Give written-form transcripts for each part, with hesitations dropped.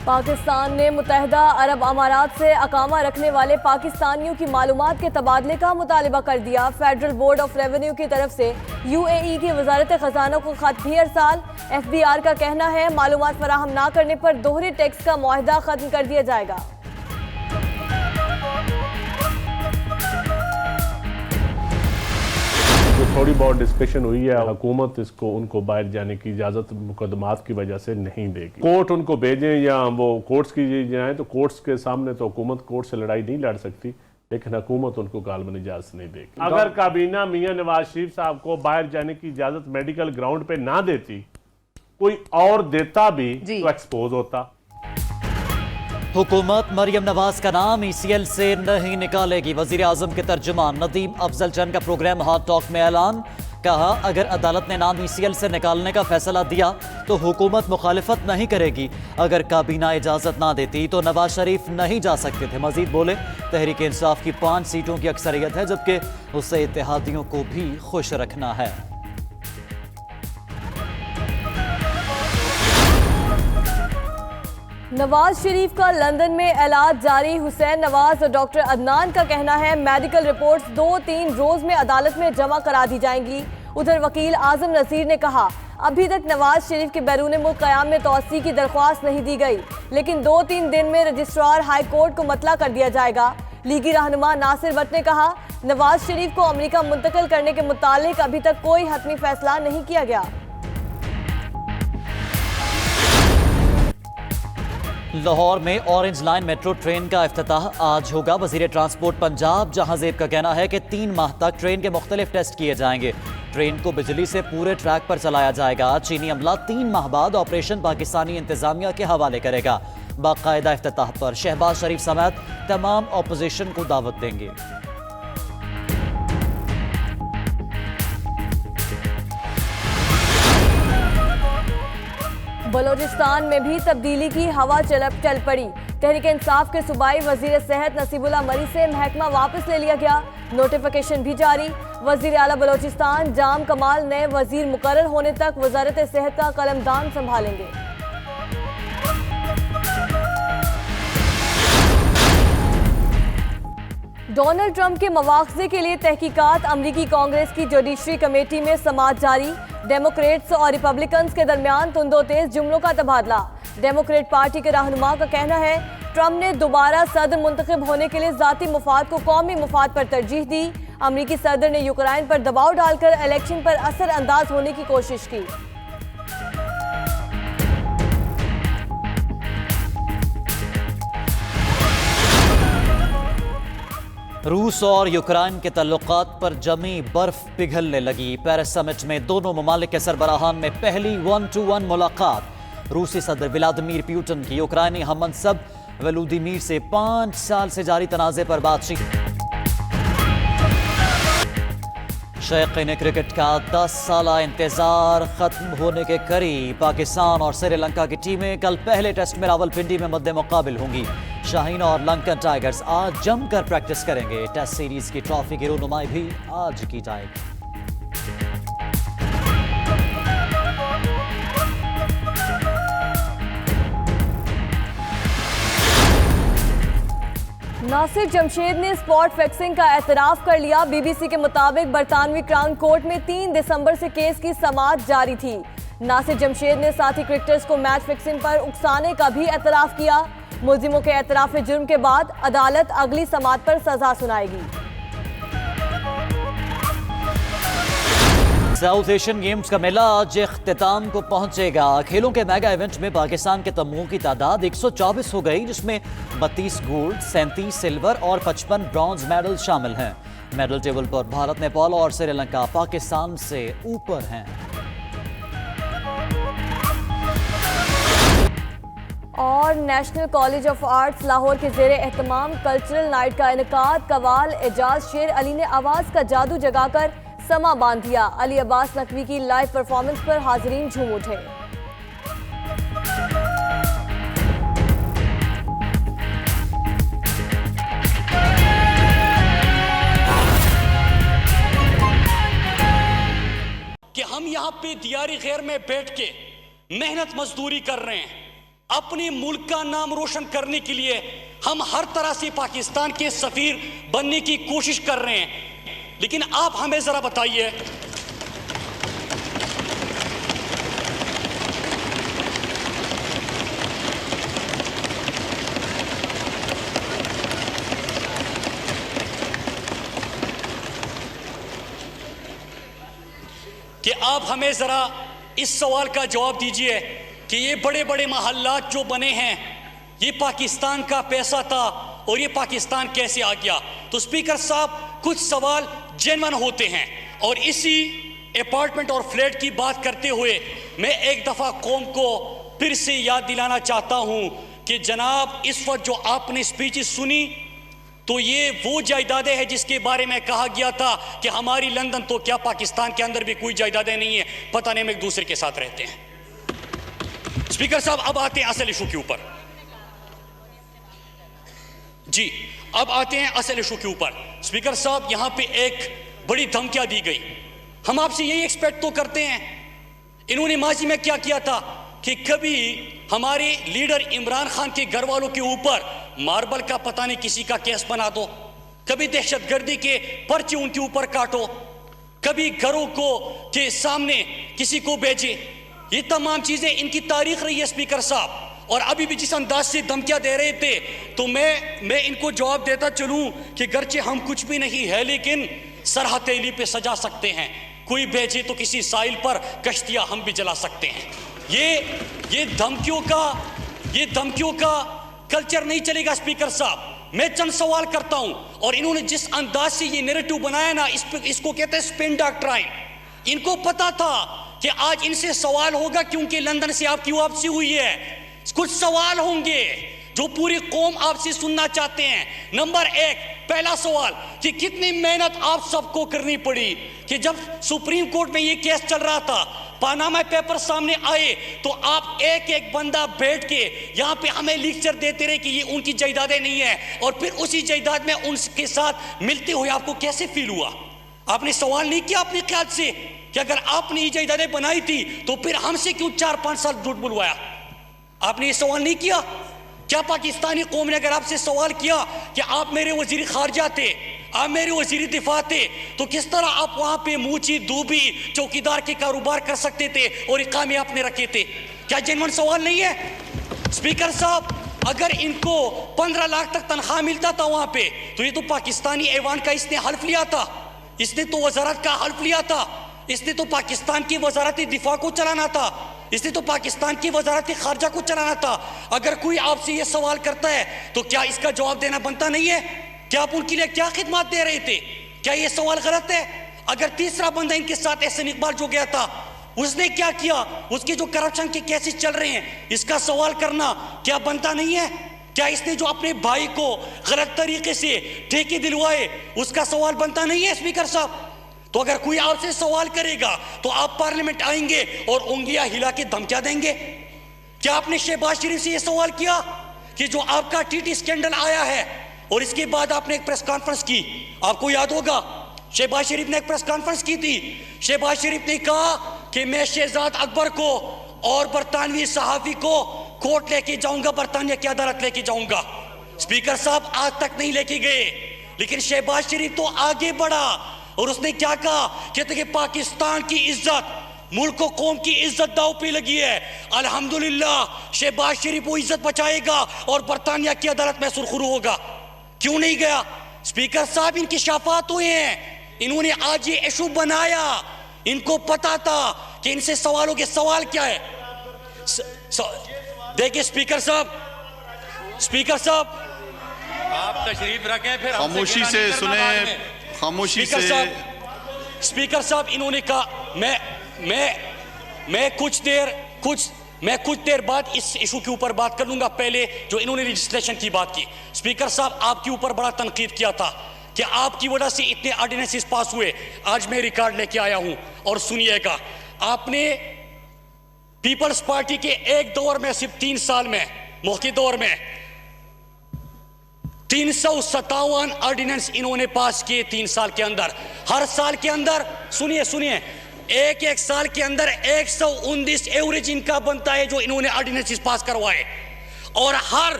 पाकिस्तान ने मुत्तहिदा अरब अमारात से अकामा रखने वाले पाकिस्तानियों की मालूमात के तबादले का मुतालबा कर दिया। फेडरल बोर्ड ऑफ रेवेन्यू की तरफ से UAE की वजारत खजाना को खत भी अरसाल। FBR का कहना है मालूमात फराहम ना करने पर दोहरे टैक्स का मुआहदा खत्म कर दिया जाएगा। जो थोड़ी बहुत डिस्कशन हुई है, हुकूमत इसको उनको बाहर जाने की इजाज़त मुकदमात की वजह से नहीं देगी। कोर्ट उनको भेजें या वो कोर्ट्स की जाए तो कोर्ट्स के सामने तो हुकूमत कोर्ट से लड़ाई नहीं लड़ सकती, लेकिन हुकूमत उनको गालबन इजाज़त नहीं देगी। अगर काबीना मियां नवाज शरीफ साहब को बाहर जाने की इजाज़त मेडिकल ग्राउंड पे ना देती, कोई और देता भी तो एक्सपोज होता। हुकूमत मरियम नवाज का नाम ECL से नहीं निकालेगी। वजीर आजम के तर्जुमान नदीम अफजल चंद का प्रोग्राम हॉट टॉक में ऐलान। कहा, अगर अदालत ने नाम ECL से निकालने का फैसला दिया तो हुकूमत मुखालिफत नहीं करेगी। अगर काबीना इजाजत ना देती तो नवाज शरीफ नहीं जा सकते थे। मजीद बोले, तहरीक इंसाफ की 5 सीटों की अक्सरियत है, जबकि उसे इत्तेहादियों को भी खुश रखना है। नवाज शरीफ का लंदन में इलाज जारी। हुसैन नवाज और डॉक्टर अदनान का कहना है मेडिकल रिपोर्ट्स 2-3 रोज में अदालत में जमा करा दी जाएंगी। उधर वकील आजम नसीर ने कहा, अभी तक नवाज शरीफ के बैरून मुल्क क़याम में तौसी की दरख्वास्त नहीं दी गई, लेकिन 2-3 दिन में रजिस्ट्रार हाई कोर्ट को मतला कर दिया जाएगा। लीगी रहनुमा नासिर भट्ट ने कहा, नवाज शरीफ को अमेरिका मुंतकिल करने के मुतालिक अभी तक कोई हतमी फैसला नहीं किया गया। लाहौर में ऑरेंज लाइन मेट्रो ट्रेन का इफ्तिताह आज होगा। वजीर ट्रांसपोर्ट पंजाब जहांजेब का कहना है कि 3 माह तक ट्रेन के मुख्तलिफ टेस्ट किए जाएंगे। ट्रेन को बिजली से पूरे ट्रैक पर चलाया जाएगा। चीनी अमला 3 माह बाद ऑपरेशन पाकिस्तानी इंतजामिया के हवाले करेगा। बाकायदा इफ्तिताह पर शहबाज शरीफ समेत तमाम अपोजिशन को दावत देंगे। बलोचिस्तान में भी तब्दीली की हवा चल पड़ी। तहरीक इंसाफ के सूबाई वजीर सेहत नसीबुल्लाह मरी से महकमा वापस ले लिया गया। नोटिफिकेशन भी जारी। वजीर आला बलोचिस्तान जाम कमाल नए वजीर मुकर्रर होने तक वजारत सेहत का कलमदान संभालेंगे। डोनाल्ड ट्रंप के मवाख़ज़े के लिए तहकीकात। अमरीकी कांग्रेस की जुडिशरी कमेटी में समाअत जारी। डेमोक्रेट्स और रिपब्लिकन्स के दरमियान तुंदो तेज जुमलों का तबादला। डेमोक्रेट पार्टी के रहनुमा का कहना है, ट्रंप ने दोबारा सदर मुंतखब होने के लिए जाती मुफाद को कौमी मुफाद पर तरजीह दी। अमरीकी सदर ने यूक्रेन पर दबाव डालकर इलेक्शन पर असर अंदाज होने की कोशिश की। रूस और यूक्रेन के तल्लुकात पर जमी बर्फ पिघलने लगी। पेरिस समिट में दोनों ममालिक के सरबराहान में पहली 1-to-1 मुलाकात। रूसी सदर व्लादिमीर पुतिन की यूक्रेनी हममनसब वलोदिमीर से 5 साल से जारी तनाज़े पर बातचीत। शौकीन क्रिकेट का 10 साला इंतजार खत्म होने के करीब। पाकिस्तान और श्रीलंका की टीमें कल पहले टेस्ट में रावलपिंडी में मद्दे मुकाबिल होंगी। शाहीन और लंकन टाइगर्स आज जमकर प्रैक्टिस करेंगे। टेस्ट सीरीज की ट्रॉफी की रोनुमाई भी आज की जाएगी। नासिर जमशेद ने स्पॉट फिक्सिंग का एतराफ कर लिया। BBC के मुताबिक बरतानवी क्राउन कोर्ट में 3 दिसंबर से केस की समाअत जारी थी। नासिर जमशेद ने साथी क्रिकेटर्स को मैच फिक्सिंग पर उकसाने का भी एतराफ किया। मुलजिमों के एतराफ जुर्म के बाद अदालत अगली समाअत पर सजा सुनाएगी। साउथ एशियन गेम्स का मेला आज इख्तिताम को पहुंचेगा। खेलों के मेगा इवेंट में पाकिस्तान के तमगों की तादाद 124 हो गई, जिसमें 32 गोल्ड, 37 सिल्वर और 55 ब्रॉन्ज मेडल शामिल हैं। मेडल टेबल पर भारत, नेपाल और श्रीलंका पाकिस्तान से ऊपर हैं। और national college of arts Lahore के ज़ेरे एहतमाम कल्चरल नाइट का इनकाद। कवाल एजाज शेर अली ने आवाज़ का जादू जगाकर समा बांध दिया। अली अब्बास नकवी की लाइव परफॉर्मेंस पर हाज़रीन झूम उठे। कि हम यहाँ पे दियारी खैर में बैठ के मेहनत मजदूरी कर रहे हैं, अपने मुल्क का नाम रोशन करने के लिए हम हर तरह से पाकिस्तान के सफीर बनने की कोशिश कर रहे हैं। लेकिन आप हमें जरा बताइए, कि आप हमें जरा इस सवाल का जवाब दीजिए कि ये बड़े बड़े महल्लात जो बने हैं, ये पाकिस्तान का पैसा था और ये पाकिस्तान कैसे आ गया? तो स्पीकर साहब, कुछ सवाल जेन्युइन होते हैं और इसी अपार्टमेंट और फ्लैट की बात करते हुए मैं एक दफ़ा कौम को फिर से याद दिलाना चाहता हूँ कि जनाब, इस वक्त जो आपने स्पीचेस सुनी तो ये वो जायदादें हैं जिसके बारे में कहा गया था कि हमारी लंदन तो क्या पाकिस्तान के अंदर भी कोई जायदादें नहीं है, पता नहीं हम एक दूसरे के साथ रहते हैं। स्पीकर साहब, अब आते हैं असल इशू के ऊपर। जी, अब आते हैं असल इशू के ऊपर। स्पीकर साहब, यहां पे एक बड़ी धमकियां दी गई। हम आपसे यही एक्सपेक्ट तो करते हैं। इन्होंने माजी में क्या किया था कि कभी हमारे लीडर इमरान खान के घर वालों के ऊपर मार्बल का पता नहीं किसी का केस बना दो, कभी दहशतगर्दी के पर्चे उनके ऊपर काटो, कभी घरों को के सामने किसी को भेजे। ये तमाम चीजें इनकी तारीख रही है स्पीकर साहब। और अभी भी जिस अंदाज से धमकियां दे रहे थे तो मैं इनको जवाब देता चलूं कि गर्चे हम कुछ भी नहीं है, लेकिन सर हथेली पे सजा सकते हैं। कोई भेजे तो किसी साइल पर कश्तियां हम भी जला सकते हैं। ये धमकियों का कल्चर नहीं चलेगा स्पीकर साहब। मैं चंद सवाल करता हूं और इन्होंने जिस अंदाज से ये नैरेटिव बनाया ना, इसको कहते हैं स्पिन डॉक्ट्राइन। इनको पता था कि आज इनसे सवाल होगा क्योंकि लंदन से आपकी वापसी हुई है। कुछ सवाल होंगे जो पूरी कौम आपसे सुनना चाहते हैं। नंबर एक, पहला सवाल कि कितनी मेहनत आप सबको करनी पड़ी कि जब सुप्रीम कोर्ट में ये केस चल रहा था, पानामा पेपर सामने आए, तो आप एक एक बंदा बैठ के यहाँ पे हमें लेक्चर देते रहे कि ये उनकी जायदादें नहीं है, और फिर उसी जायदाद में उनके साथ मिलते हुए आपको कैसे फील हुआ? आपने सवाल नहीं किया अपने ख्याल से कि अगर आपने ये जायदादें बनाई थी तो फिर हमसे क्यों 4-5 साल झूठ बुलवाया? आपने ये सवाल नहीं किया? क्या पाकिस्तानी कौम ने अगर आपसे सवाल किया कि आप मेरे वजीर खारजा थे, आप मेरे वजीर दिफा थे, तो किस तरह आप वहां पे मूची दूबी चौकीदार के कारोबार कर सकते थे और इकामे आपने रखे थे? क्या जेन्युइन सवाल नहीं है स्पीकर साहब? अगर इनको 15 लाख तक तनख्वाह मिलता था वहां पे, तो ये तो पाकिस्तानी ऐवान का इसने हल्फ लिया था, इसने तो वजारत का हल्फ लिया था, इसने तो पाकिस्तान की वजारत दिफा को चलाना था, इसने तो पाकिस्तान की वजारत खारजा को चलाना था। अगर कोई आपसे ये सवाल करता है तो क्या इसका जवाब देना बनता नहीं है? क्या आप उनके लिए क्या खिदमत दे रहे थे? क्या ये सवाल गलत है? अगर तीसरा बंदा इनके साथ एहसन इकबाल जो गया था, उसने क्या किया, उसके जो करप्शन के केसेस चल रहे हैं, इसका सवाल करना क्या बनता नहीं है? क्या इसने जो अपने भाई को गलत तरीके से ठेके दिलवाए, उसका सवाल बनता नहीं है स्पीकर साहब? तो अगर कोई आपसे सवाल करेगा तो आप पार्लियामेंट आएंगे और उंगलियां हिला के धमकियां देंगे? क्या आपने शहबाज शरीफ से यह सवाल किया कि जो आपका टीटी स्कैंडल आया है और इसके बाद आपने एक प्रेस कॉन्फ्रेंस की, आपको याद होगा शहबाज शरीफ ने एक प्रेस कॉन्फ्रेंस की थी। शहबाज शरीफ ने कहा कि मैं शहजाद अकबर को और बरतानवी सहाफी को कोर्ट लेके जाऊंगा, बरतानिया की अदालत लेके जाऊंगा। स्पीकर साहब, आज तक नहीं लेके गए, लेकिन शहबाज शरीफ तो आगे बढ़ा और उसने क्या कहा, कहते कि पाकिस्तान की इज्जत, मुल्क को कौम की इज्जत दांव पे लगी है, अल्हम्दुलिल्लाह शहबाज शरीफ वो इज्जत बचाएगा और बरतानिया की अदालत में सुरखरू होगा। क्यों नहीं गया स्पीकर साहब? इनकी शाफात हुए हैं, इन्होंने आज ये इशू बनाया, इनको पता था कि इनसे सवालों के सवाल क्या है। देखिए स्पीकर साहब आप तशरीफ रखें, फिर खामोशी से सुने, खामोशी से। स्पीकर साहब, इन्होंने कहा मैं कुछ देर बाद इस इशू के ऊपर बात कर लूंगा। पहले जो इन्होंने रजिस्ट्रेशन की बात की, स्पीकर साहब आपके ऊपर बड़ा तनकीद किया था कि आपकी वजह से इतने ऑर्डिनेंसेस पास हुए। आज मैं रिकॉर्ड लेके आया हूं और सुनिएगा, आपने पीपल्स पार्टी के एक दौर में, सिर्फ 3 साल में, मौके दौर में 357 ऑर्डिनेंस इन्होंने पास किए 3 साल के अंदर। हर साल के अंदर, सुनिए एक एक साल के अंदर 119 एवरेज इनका बनता है जो इन्होंने ऑर्डिनेंसेस पास करवाए। और हर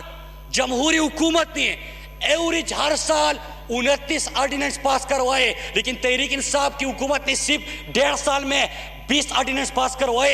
जमहूरी हुकूमत ने एवरेज हर साल 29 ऑर्डिनेंस पास करवाए, लेकिन तहरीक इंसाफ की हुकूमत ने सिर्फ 1.5 साल में 20 ऑर्डिनेंस पास करवाए।